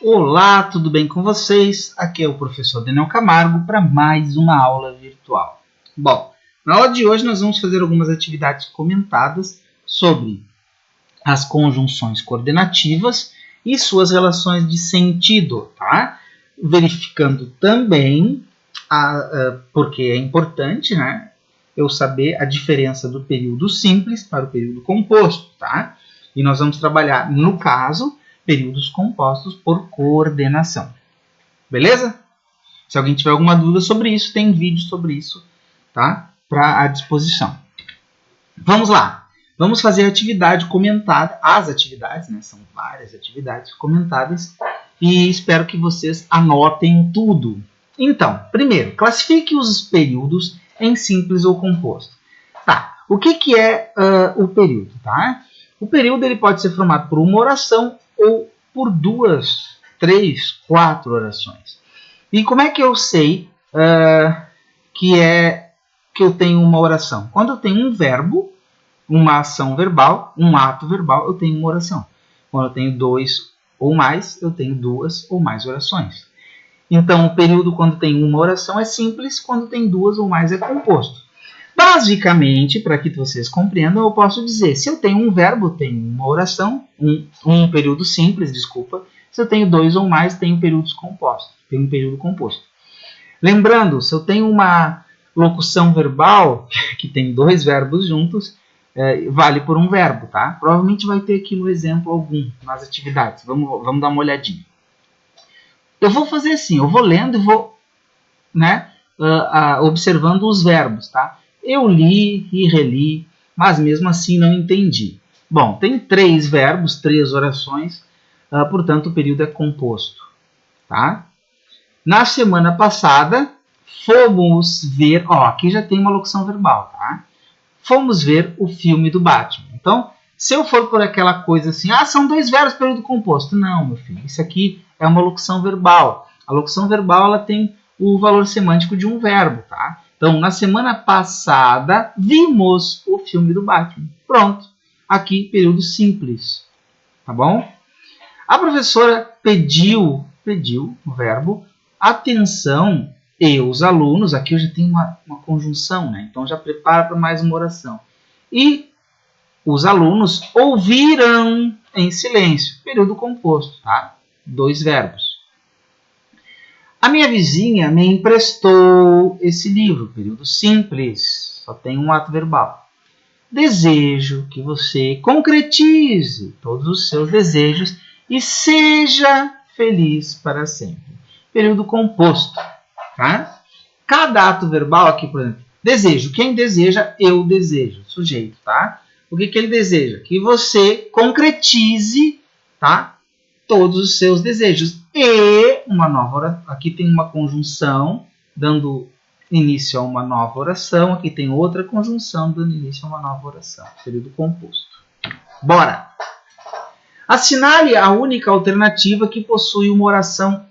Olá, tudo bem com vocês? Aqui é o professor Daniel Camargo para mais uma aula virtual. Bom, na aula de hoje nós vamos fazer algumas atividades comentadas sobre as conjunções coordenativas e suas relações de sentido, tá? Verificando também, porque é importante, né, eu saber a diferença do período simples para o período composto, tá? E nós vamos trabalhar, no caso, períodos compostos por coordenação. Beleza? Se alguém tiver alguma dúvida sobre isso, tem vídeo sobre isso, tá? À disposição. Vamos lá. Vamos fazer a atividade comentada. As atividades, né? São várias atividades comentadas. E espero que vocês anotem tudo. Então, primeiro, classifique os períodos em simples ou composto. Tá. O que é o período, tá? O período ele pode ser formado por uma oração ou por 2, 3, 4 orações. E como é que eu sei que eu tenho uma oração? Quando eu tenho um verbo, uma ação verbal, um ato verbal, eu tenho uma oração. Quando eu tenho 2 ou mais, eu tenho 2 ou mais orações. Então, o período quando tem uma oração é simples, quando tem 2 ou mais é composto. Basicamente, para que vocês compreendam, eu posso dizer, se eu tenho um verbo, tenho uma oração, um período simples, desculpa. Se eu tenho 2 ou mais, tenho períodos compostos, tenho um período composto. Lembrando, se eu tenho uma locução verbal, que tem 2 verbos juntos, vale por um verbo, tá? Provavelmente vai ter aqui no exemplo algum, nas atividades. Vamos dar uma olhadinha. Eu vou fazer assim, eu vou lendo e vou, né, observando os verbos, tá? Eu li e reli, mas mesmo assim não entendi. Bom, tem 3 verbos, 3 orações, portanto o período é composto, tá? Na semana passada, fomos ver, aqui já tem uma locução verbal, tá? Fomos ver o filme do Batman. Então, se eu for por aquela coisa assim, são 2 verbos, período composto. Não, meu filho, isso aqui é uma locução verbal. A locução verbal, ela tem o valor semântico de um verbo, tá? Então, na semana passada, vimos o filme do Batman. Pronto. Aqui, período simples. Tá bom? A professora pediu o verbo, atenção, e os alunos, aqui eu já tenho uma conjunção, né? Então, já prepara para mais uma oração. E os alunos ouviram em silêncio. Período composto, tá? 2 verbos. A minha vizinha me emprestou esse livro, período simples, só tem um ato verbal. Desejo que você concretize todos os seus desejos e seja feliz para sempre. Período composto, tá? Cada ato verbal aqui, por exemplo, desejo. Quem deseja, eu desejo. Sujeito, tá? O que ele deseja? Que você concretize, tá? Todos os seus desejos. E uma nova oração. Aqui tem uma conjunção dando início a uma nova oração. Aqui tem outra conjunção dando início a uma nova oração. Período composto. Bora! Assinale a única alternativa que possui uma oração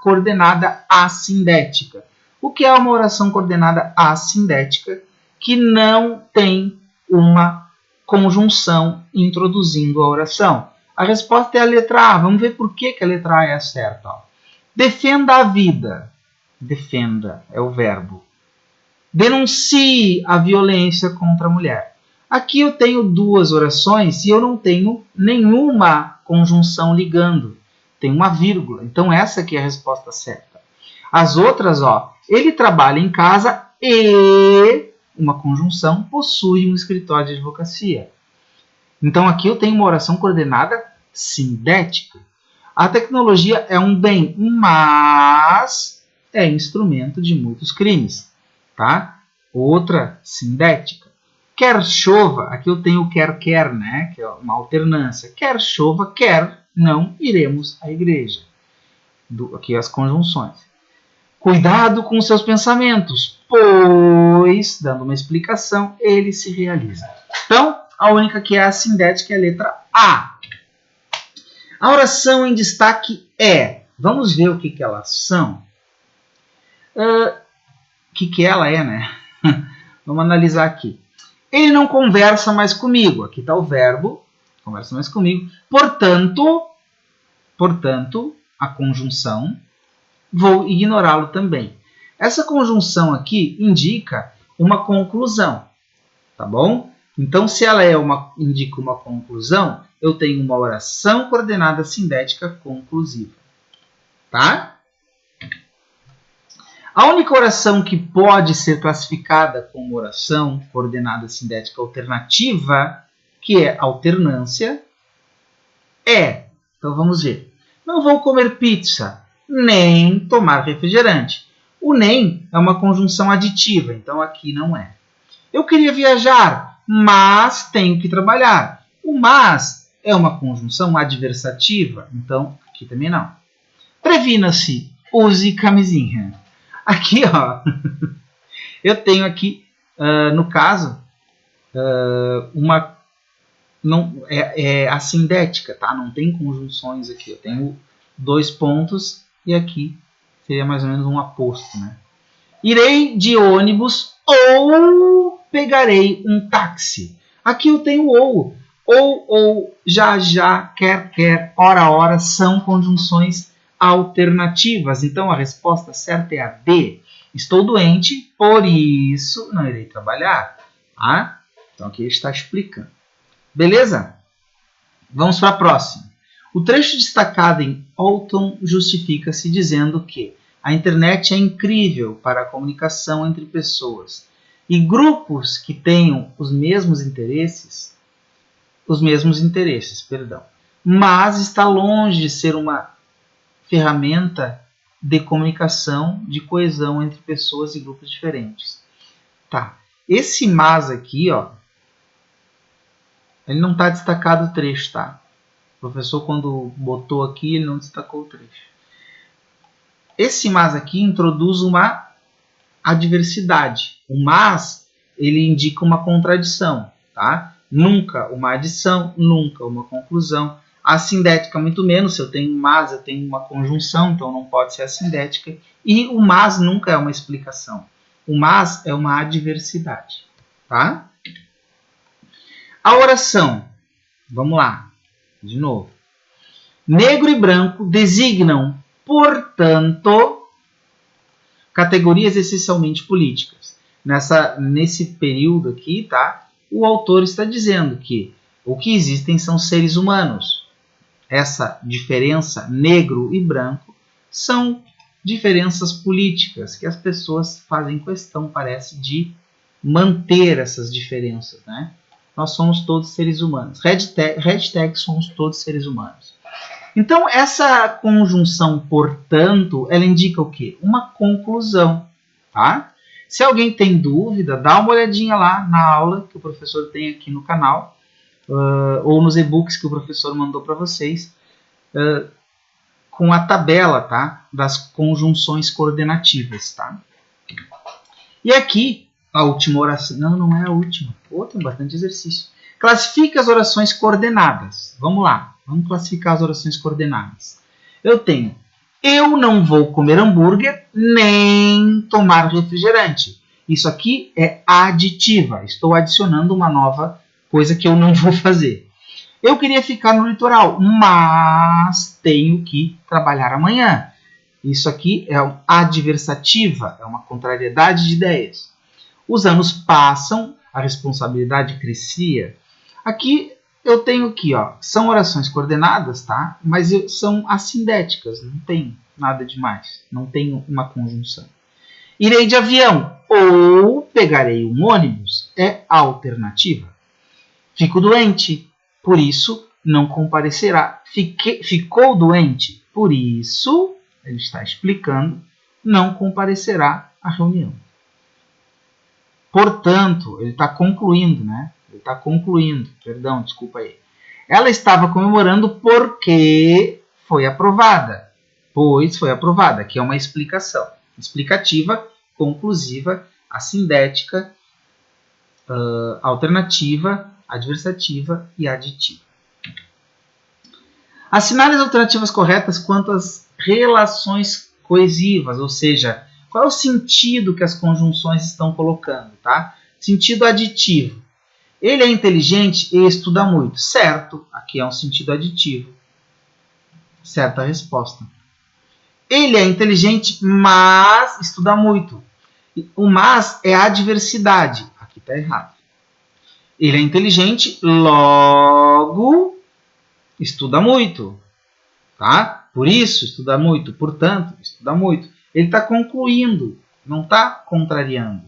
coordenada assindética. O que é uma oração coordenada assindética que não tem uma conjunção introduzindo a oração? A resposta é a letra A. Vamos ver por que a letra A é a certa. Defenda a vida. Defenda é o verbo. Denuncie a violência contra a mulher. Aqui eu tenho 2 orações e eu não tenho nenhuma conjunção ligando. Tem uma vírgula. Então essa aqui é a resposta certa. As outras, ele trabalha em casa e uma conjunção possui um escritório de advocacia. Então aqui eu tenho uma oração coordenada sindética. A tecnologia é um bem, mas é instrumento de muitos crimes, tá? Outra sindética. Quer chova, aqui eu tenho quer, né? Que é uma alternância. Quer chova, quer, não iremos à igreja. Aqui as conjunções. Cuidado com seus pensamentos, pois, dando uma explicação, ele se realiza. Então, a única que é assindética é a letra A. A oração em destaque é. Vamos ver o que elas são. O que ela é, né? Vamos analisar aqui. Ele não conversa mais comigo. Aqui está o verbo. Conversa mais comigo. Portanto, a conjunção, vou ignorá-lo também. Essa conjunção aqui indica uma conclusão, tá bom? Então, se ela indica uma conclusão, eu tenho uma oração coordenada sindética conclusiva, tá? A única oração que pode ser classificada como oração coordenada sindética alternativa, que é alternância, é, então vamos ver, não vou comer pizza, nem tomar refrigerante. O nem é uma conjunção aditiva, então aqui não é. Eu queria viajar, mas tenho que trabalhar. O mas é uma conjunção adversativa, então aqui também não. Previna-se, use camisinha. Aqui, ó, eu tenho aqui, no caso, uma não é assindética, tá? Não tem conjunções aqui. Eu tenho 2 pontos e aqui seria mais ou menos um aposto, né? Irei de ônibus ou pegarei um táxi. Aqui eu tenho ou, já, quer, ora, são conjunções alternativas. Então a resposta certa é a D. Estou doente, por isso não irei trabalhar. Tá? Então aqui ele está explicando. Beleza? Vamos para a próxima. O trecho destacado em Alton justifica-se dizendo que a internet é incrível para a comunicação entre pessoas e grupos que tenham os mesmos interesses, mas está longe de ser uma ferramenta de comunicação, de coesão entre pessoas e grupos diferentes. Tá. Esse mas aqui, ó, ele não está destacado o trecho, tá? O professor, quando botou aqui, ele não destacou o trecho. Esse mas aqui introduz uma adversidade. O mas, ele indica uma contradição, tá? Nunca uma adição, nunca uma conclusão. A sindética, muito menos. Se eu tenho mas, eu tenho uma conjunção, então não pode ser assindética. E o mas nunca é uma explicação. O mas é uma adversidade, tá? A oração, vamos lá, de novo. Negro e branco designam, portanto, categorias essencialmente políticas. Nesse período aqui, tá? O autor está dizendo que o que existem são seres humanos. Essa diferença negro e branco são diferenças políticas que as pessoas fazem questão, parece, de manter essas diferenças, né? Nós somos todos seres humanos. Hashtag somos todos seres humanos. Então, essa conjunção, portanto, ela indica o quê? Uma conclusão, tá? Se alguém tem dúvida, dá uma olhadinha lá na aula que o professor tem aqui no canal, ou nos e-books que o professor mandou para vocês, com a tabela, tá? Das conjunções coordenativas, tá? E aqui, a última oração. Não é a última. Tem bastante exercício. Classifique as orações coordenadas. Vamos lá. Vamos classificar as orações coordenadas. Eu tenho: eu não vou comer hambúrguer nem tomar refrigerante. Isso aqui é aditiva. Estou adicionando uma nova coisa que eu não vou fazer. Eu queria ficar no litoral, mas tenho que trabalhar amanhã. Isso aqui é uma adversativa, é uma contrariedade de ideias. Os anos passam, a responsabilidade crescia. Aqui eu tenho aqui, ó, são orações coordenadas, tá? Mas são assindéticas, não tem nada demais, não tem uma conjunção. Irei de avião ou pegarei um ônibus é alternativa. Fico doente, por isso não comparecerá. Ficou doente, por isso, ele está explicando, não comparecerá à reunião. Portanto, ele está concluindo, né? Perdão, desculpa aí. Ela estava comemorando porque foi aprovada. Pois foi aprovada, que é uma explicação. Explicativa, conclusiva, assindética, alternativa, adversativa e aditiva. Assinale as alternativas corretas quanto às relações coesivas, ou seja, qual é o sentido que as conjunções estão colocando, tá? Sentido aditivo. Ele é inteligente e estuda muito. Certo, aqui é um sentido aditivo. Certa resposta. Ele é inteligente, mas estuda muito. O mas é adversidade. Aqui está errado. Ele é inteligente, logo estuda muito. Tá? Por isso, estuda muito. Portanto, estuda muito. Ele está concluindo, não está contrariando.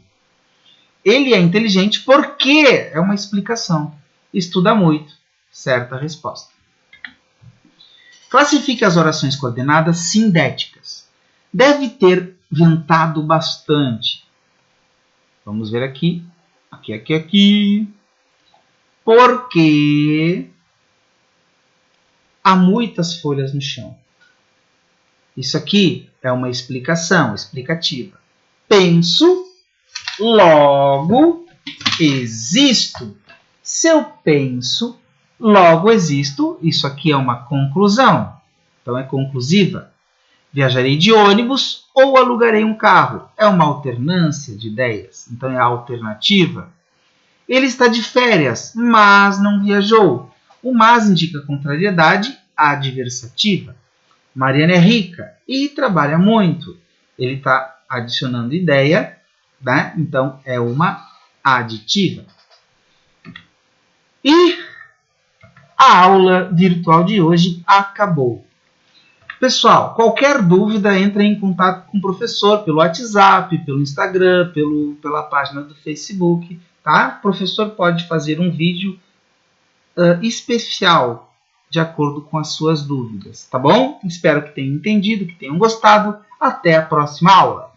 Ele é inteligente porque é uma explicação. Estuda muito. Certa resposta. Classifique as orações coordenadas sindéticas. Deve ter ventado bastante. Vamos ver aqui. Aqui. Porque há muitas folhas no chão. Isso aqui é uma explicação, explicativa. Penso, logo existo. Se eu penso, logo existo. Isso aqui é uma conclusão. Então é conclusiva. Viajarei de ônibus ou alugarei um carro. É uma alternância de ideias. Então é a alternativa. Ele está de férias, mas não viajou. O mas indica contrariedade adversativa. Mariana é rica e trabalha muito. Ele está adicionando ideia, né? Então é uma aditiva. E a aula virtual de hoje acabou. Pessoal, qualquer dúvida, entre em contato com o professor pelo WhatsApp, pelo Instagram, pela página do Facebook. Tá? O professor pode fazer um vídeo especial de acordo com as suas dúvidas, tá bom? Espero que tenham entendido, que tenham gostado. Até a próxima aula!